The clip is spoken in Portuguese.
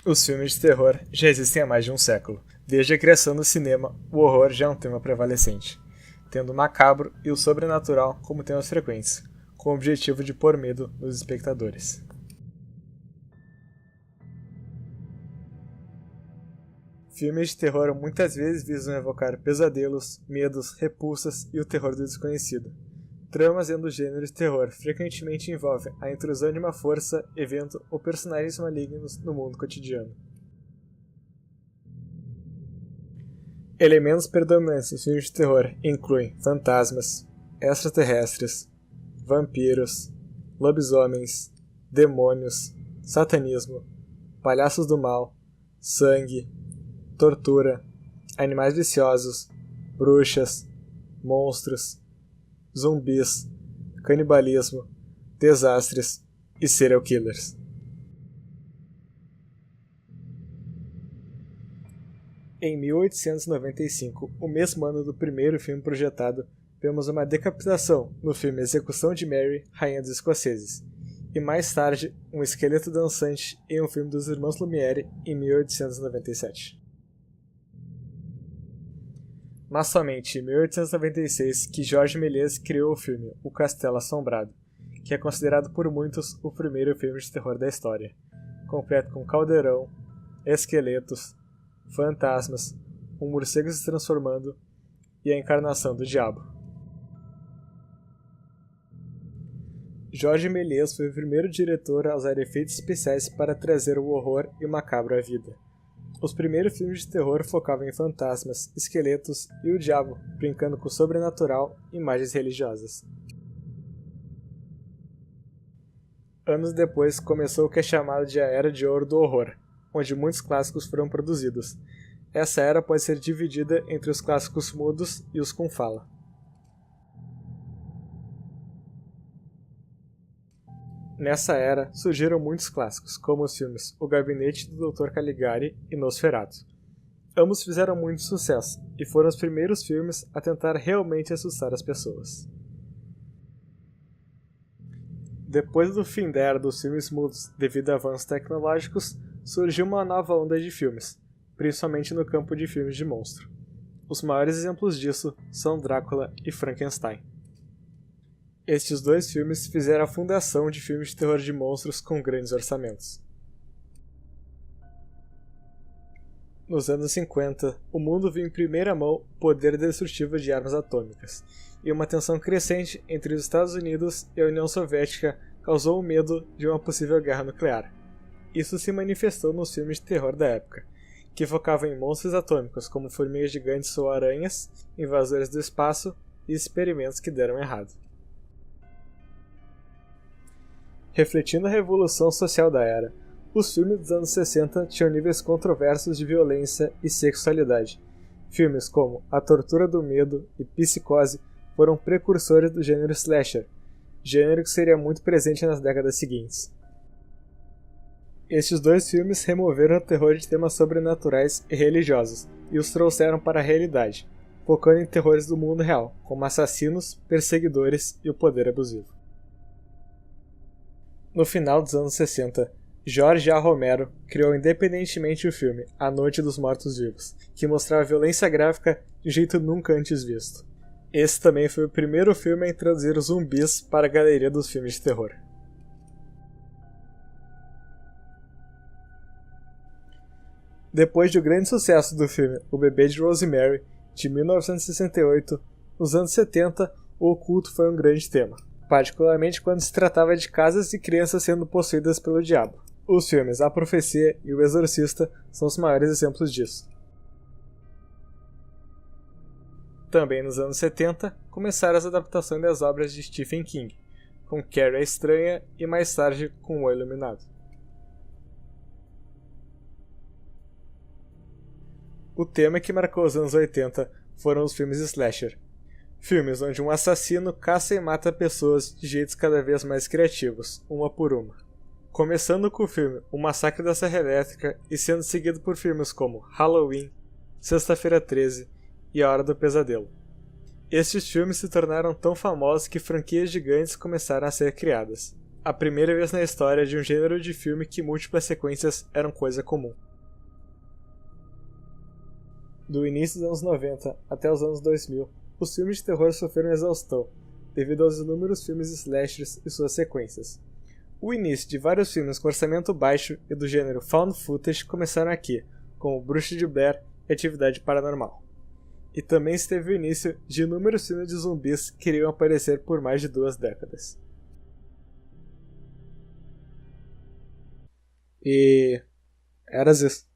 Os filmes de terror já existem há mais de um século. Desde a criação do cinema, o horror já é um tema prevalecente, tendo o macabro e o sobrenatural como temas frequentes, com o objetivo de pôr medo nos espectadores. Filmes de terror muitas vezes visam evocar pesadelos, medos, repulsas e o terror do desconhecido. Tramas dentro do gênero de terror frequentemente envolvem a intrusão de uma força, evento ou personagens malignos no mundo cotidiano. Elementos predominantes dos filmes de terror incluem fantasmas, extraterrestres, vampiros, lobisomens, demônios, satanismo, palhaços do mal, sangue, tortura, animais viciosos, bruxas, monstros, zumbis, canibalismo, desastres e serial killers. Em 1895, o mesmo ano do primeiro filme projetado, vemos uma decapitação no filme Execução de Mary, Rainha dos Escoceses, e mais tarde um esqueleto dançante em um filme dos irmãos Lumière em 1897. Mas somente em 1896 que Jorge Méliès criou o filme O Castelo Assombrado, que é considerado por muitos o primeiro filme de terror da história, completo com caldeirão, esqueletos, fantasmas, um morcego se transformando e a encarnação do diabo. Jorge Méliès foi o primeiro diretor a usar efeitos especiais para trazer o horror e o macabro à vida. Os primeiros filmes de terror focavam em fantasmas, esqueletos e o diabo, brincando com o sobrenatural e imagens religiosas. Anos depois começou o que é chamado de a Era de Ouro do Horror, onde muitos clássicos foram produzidos. Essa era pode ser dividida entre os clássicos mudos e os com fala. Nessa era, surgiram muitos clássicos, como os filmes O Gabinete do Dr. Caligari e Nosferatu. Ambos fizeram muito sucesso, e foram os primeiros filmes a tentar realmente assustar as pessoas. Depois do fim da era dos filmes mudos devido a avanços tecnológicos, surgiu uma nova onda de filmes, principalmente no campo de filmes de monstro. Os maiores exemplos disso são Drácula e Frankenstein. Estes dois filmes fizeram a fundação de filmes de terror de monstros com grandes orçamentos. Nos anos 50, o mundo viu em primeira mão o poder destrutivo de armas atômicas, e uma tensão crescente entre os Estados Unidos e a União Soviética causou o medo de uma possível guerra nuclear. Isso se manifestou nos filmes de terror da época, que focavam em monstros atômicos como formigas gigantes ou aranhas, invasores do espaço e experimentos que deram errado. Refletindo a revolução social da era, os filmes dos anos 60 tinham níveis controversos de violência e sexualidade. Filmes como A Tortura do Medo e Psicose foram precursores do gênero slasher, gênero que seria muito presente nas décadas seguintes. Estes dois filmes removeram o terror de temas sobrenaturais e religiosos e os trouxeram para a realidade, focando em terrores do mundo real, como assassinos, perseguidores e o poder abusivo. No final dos anos 60, George A. Romero criou independentemente o filme A Noite dos Mortos-Vivos, que mostrava violência gráfica de um jeito nunca antes visto. Esse também foi o primeiro filme a introduzir os zumbis para a galeria dos filmes de terror. Depois do grande sucesso do filme O Bebê de Rosemary, de 1968, nos anos 70, o oculto foi um grande tema, particularmente quando se tratava de casas e crianças sendo possuídas pelo diabo. Os filmes A Profecia e O Exorcista são os maiores exemplos disso. Também nos anos 70, começaram as adaptações das obras de Stephen King, com Carrie a Estranha e mais tarde com O Iluminado. O tema que marcou os anos 80 foram os filmes slasher. Filmes onde um assassino caça e mata pessoas de jeitos cada vez mais criativos, uma por uma. Começando com o filme O Massacre da Serra Elétrica e sendo seguido por filmes como Halloween, Sexta-feira 13 e A Hora do Pesadelo. Estes filmes se tornaram tão famosos que franquias gigantes começaram a ser criadas. a primeira vez na história de um gênero de filme que múltiplas sequências eram coisa comum. Do início dos anos 90 até os anos 2000, os filmes de terror sofreram exaustão, devido aos inúmeros filmes slashers e suas sequências. O início de vários filmes com orçamento baixo e do gênero found footage começaram aqui, como Bruxa de Blair e Atividade Paranormal. E também se teve o início de inúmeros filmes de zumbis que iriam aparecer por mais de 2 décadas. E... era isso.